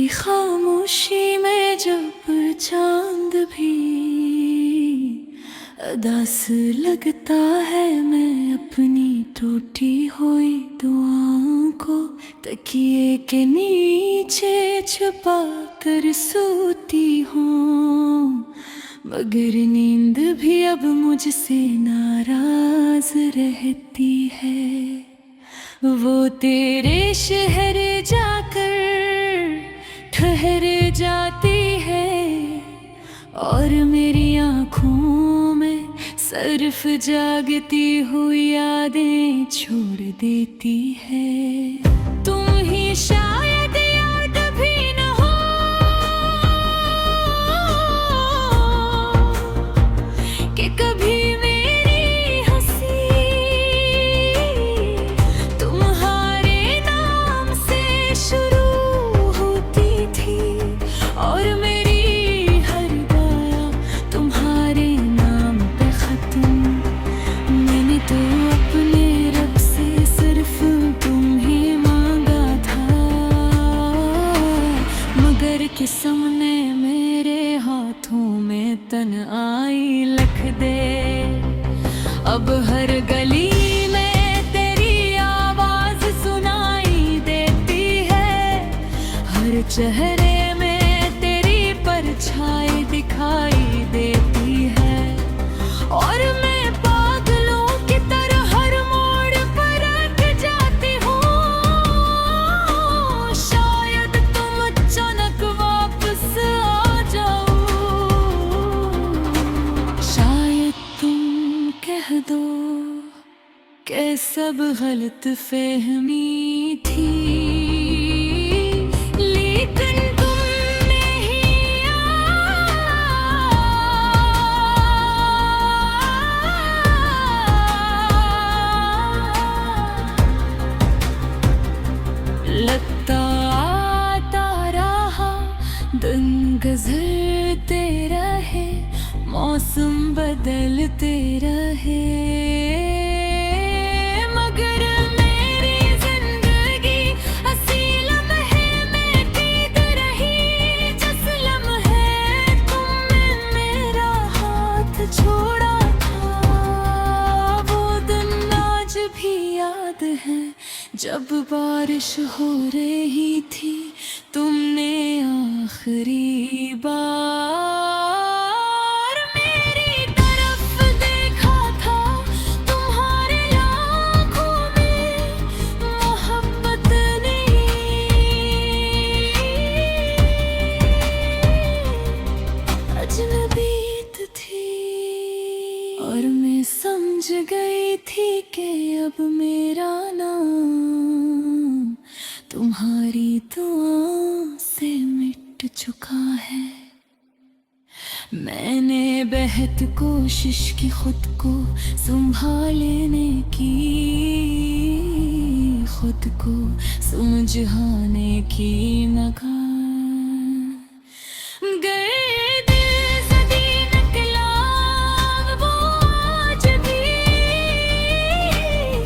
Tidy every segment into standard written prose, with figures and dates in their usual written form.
खामोशी में जब चांद भी अदास लगता है, मैं अपनी टूटी हुई दुआओं को तकिए के नीचे छुपा कर सोती हूँ। मगर नींद भी अब मुझसे नाराज रहती है। वो तेरे शहर जाकर ठहर जाती है और मेरी आँखों में सिर्फ जागती हुई यादें छोड़ देती है। तुम ही शायद याद भी न हो कि कभी मेरी हंसी तुम्हारे नाम से शुरू होती थी और मेरी हर गाया तुम्हारे नाम पे खत्म। मैंने तो अपने रब से सिर्फ तुम ही मांगा था, मगर किस्म ने मेरे हाथों में तन आई लिख दे। अब हर गली में तेरी आवाज सुनाई देती है, हर चेहरे में तेरी परछाई दिखाई देती है और मैं पागलों की तरह हर मोड़ पर अटक जाती हूँ। शायद तुम अचानक वापस आ जाओ, शायद तुम कह दो कि सब गलत फहमी थी, लेकिन तुम नहीं लगता आता रहा, दिन गुजरते रहे, मौसम बदलते रहे, मगर मेरी जिंदगी हंसी लम्हे में बीत रही। जिस लम्हे तुमने मेरा हाथ छोड़ा था, वो दिन आज भी याद है। जब बारिश हो रही थी, तुमने आखिरी बार मेरी तरफ देखा था, तुम्हारे आँखों में मोहब्बत नहीं अजनबीत थी और मैं समझ गई थी कि अब मेरा नाम तुम्हारी दुआओं से मिट चुका है। मैंने बेहद कोशिश की खुद को संभालने की, खुद को समझाने की, मगर गए दिल से दी निकला वो आज भी,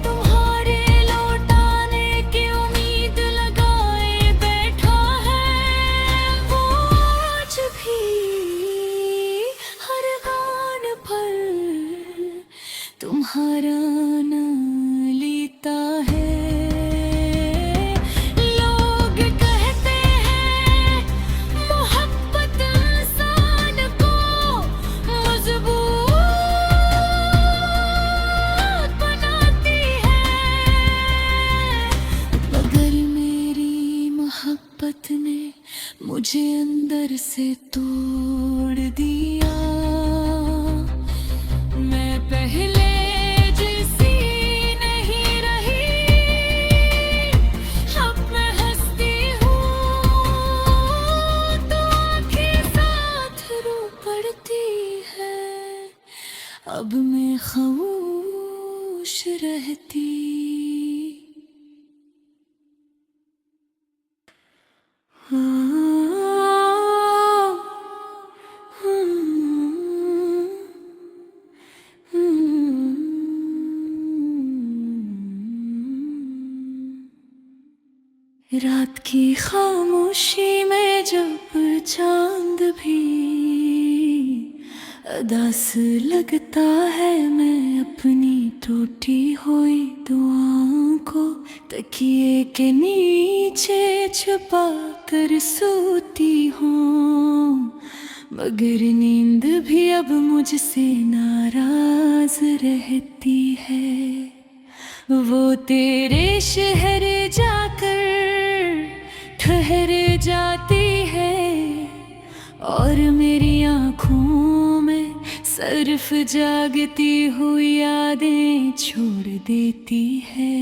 तुम्हारे लौटाने की उम्मीद लगाए बैठा है वो आज भी। हर गान पर तुम्हारा नाम लेता है। लोग कहते हैं मोहब्बत इंसान को मजबूत बनाती है, मगर मेरी मोहब्बत ने मुझे अंदर से तोड़ दिया। मैं पहले जैसी नहीं रही, अब मैं हंसती हूँ तो आँखें साथ रो पड़ती है, अब मैं खामोश रहती। रात की खामोशी खामोशी में जब चांद भी अदास लगता है, मैं अपनी टूटी हुई दुआओं को तकिए के नीचे छुपा कर सोती हूँ। मगर नींद भी अब मुझसे नाराज रहती है। वो तेरे शहर जाकर ठहर जाती है और मेरी आँखों में सिर्फ जागती हुई यादें छोड़ देती है।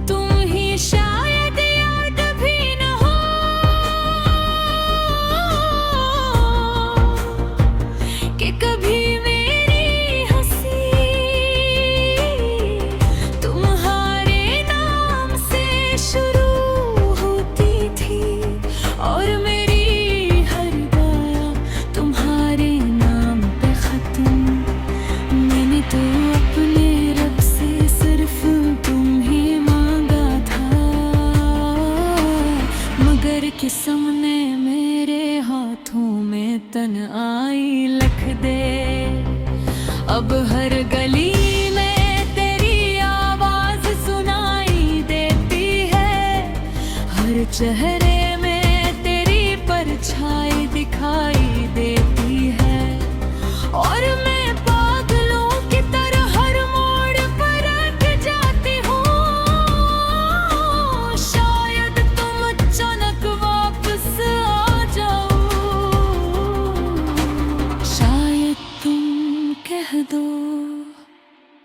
तुम ही शायद याद भी न हो कि कभी मेरी हंसी तुम्हारे नाम से शुरू होती थी और मेरी हर गाया तुम्हारे नाम पे खत्म। मैंने तो अपने रब से सिर्फ तुम ही मांगा था, मगर किस्म ने मेरे हाथों में तन्हाई लिख दे। अब हर गली में तेरी आवाज सुनाई देती है, हर चेहरे में तेरी परछाई दिखाई देती है और मैं पागलों की तरह हर मोड़ पर अटक जाती हूँ। शायद तुम अचानक वापस आ जाओ, शायद तुम कह दो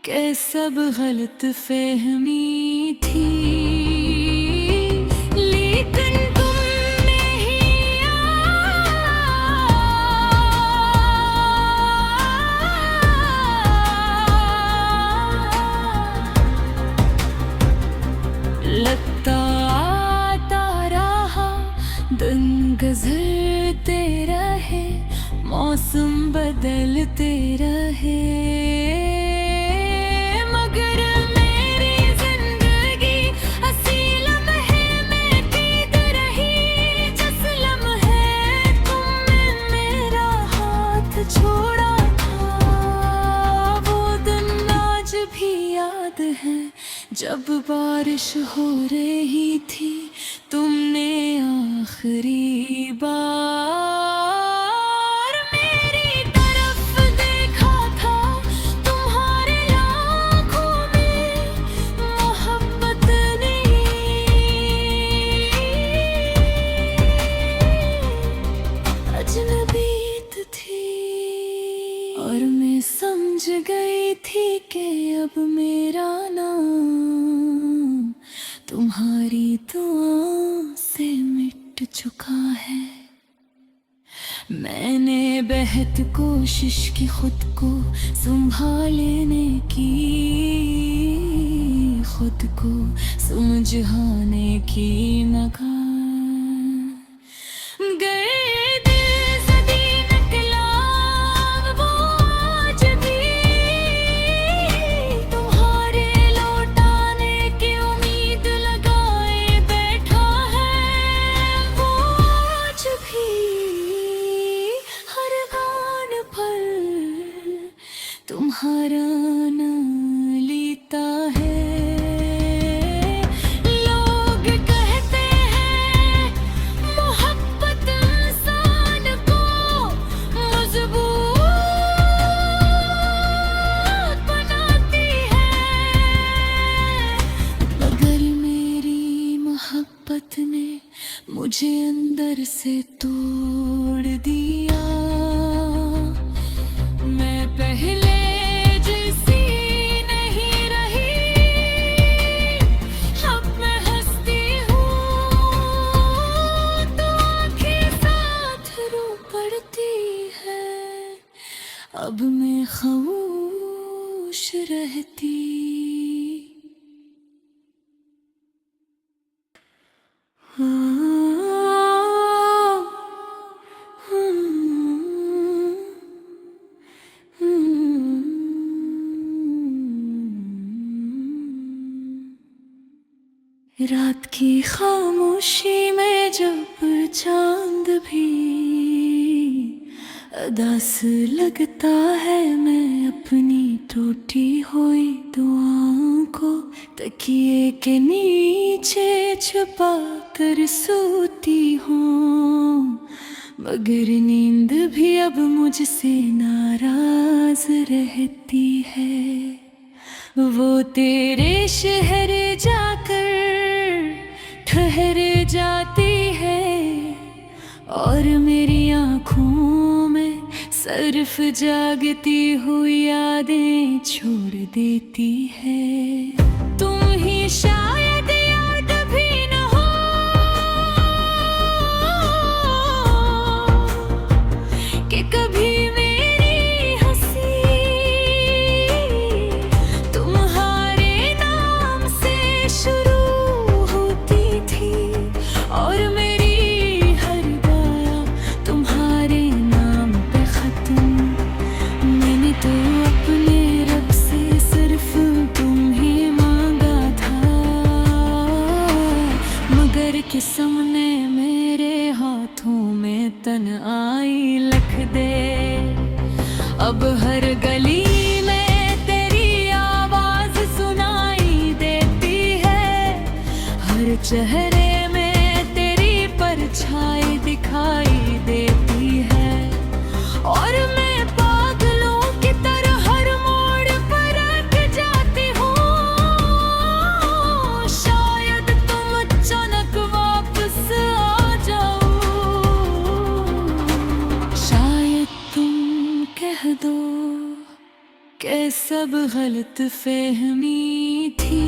कि सब गलत फहमी थी, लेकिन तुम नहीं लगता आता रहा दिन गुजरते रहे, मौसम बदलते रहे, मगर मेरी जिंदगी हंसी लम्हे में बीत रही। जिस लम्हे तुमने मेरा हाथ छोड़ा था, वो दिन आज भी याद है। जब बारिश हो रही थी तुमने आखिरी बार मेरी तरफ देखा था, तुम्हारे आँखों में मोहब्बत नहीं अजनबीत थी और मैं समझ गई थी कि अब मेरा नाम तुम्हारी दुआओं से मिट चुका है। मैंने बेहद कोशिश की खुद को संभालने की, खुद को समझाने की, मगर गए दिल से दी निकला वो आज भी, तुम्हारे लौटाने की उम्मीद लगाए बैठा है वो आज भी। हर गान पर तुम्हारा नाम लेता है। लोग कहते हैं मोहब्बत इंसान को मजबूत बनाती है, मगर मेरी मोहब्बत ने मुझे अंदर से तोड़ दिया। मैं पहले जैसी नहीं रही, अब मैं हंसती हूँ तो आँखें साथ रो पड़ती है, अब मैं खामोश रहती। रात की खामोशी में जब चांद भी अदास लगता है। मैं अपनी टूटी हुई दुआओं को तकिए के नीचे छुपा कर सोती हूँ, मगर नींद भी अब मुझसे नाराज रहती है। वो तेरे शहर जाकर ठहर जाती है और मेरी आँखों में सिर्फ जागती हुई यादें छोड़ देती है। तुम ही शायद याद भी न हो कि कभी मेरी हंसी तुम्हारे नाम से शुरू होती थी और मेरी हर गाया तुम्हारे नाम पे खत्म। मैंने तो अपने रब से सिर्फ तुम ही मांगा था, मगर किस्म ने मेरे हाथों में तन आई लख दे। अब हर गली में तेरी आवाज सुनाई देती है, हर चेहरे में तेरी परछाई दिखाई देती है और मैं पागलों की तरह हर मोड़ पर अटक जाती हूँ। शायद तुम अचानक वापस आ जाओ, शायद तुम कह दो कि सब गलत फहमी थी,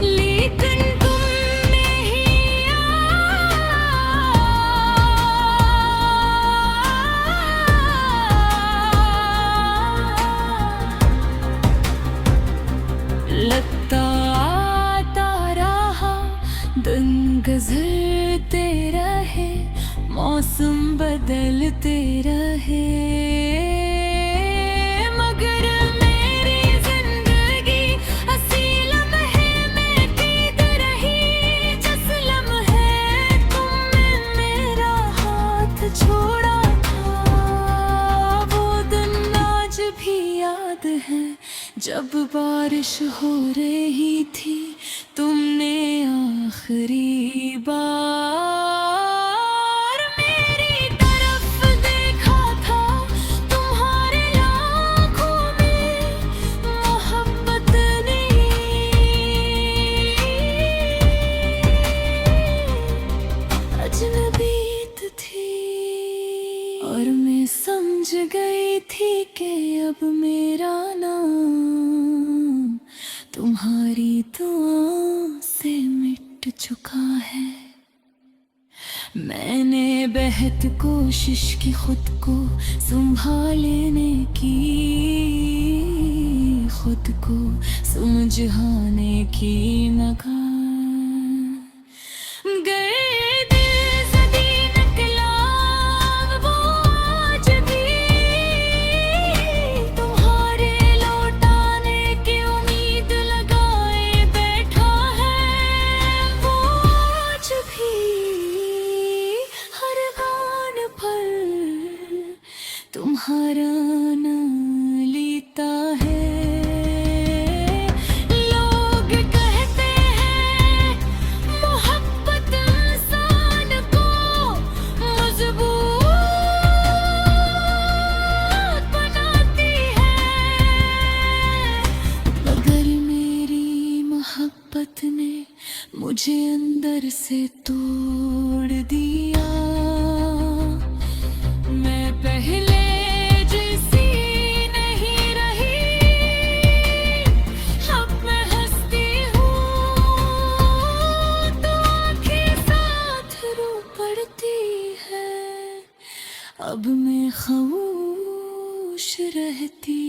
लेकिन तुम नहीं लगता आता रहा दिन गुजरते रहे, मौसम बदलते रहे, मगर मेरी जिंदगी हंसी लम्हे में बीत रही। जिस लम्हे तुमने मेरा हाथ छोड़ा था, वो दिन आज भी याद है। जब बारिश हो रही थी तुमने आखिरी बार मेरी तरफ देखा था, तुम्हारे आँखों में मोहब्बत नहीं अजनबीत थी और मैं समझ गई थी कि अब मेरा नाम तुम्हारी दुआओं से मिट चुका है। मैंने बेहद कोशिश की खुद को संभालने की, खुद को समझाने की, मगर गए दिल सदी निकला वो आज भी तुम्हारे लौटाने की उम्मीद लगाए बैठा है। वो आज भी हर गान पर तुम्हारा नाम लेता है। लोग कहते हैं मोहब्बत इंसान को मजबूत बनाती है, मगर मेरी मोहब्बत ने मुझे अंदर से तोड़ दिया। मैं पहले जैसी नहीं रही, अब मैं हंसती हूँ तो आँखें साथ रो पड़ती है। अब मैं खामोश रहती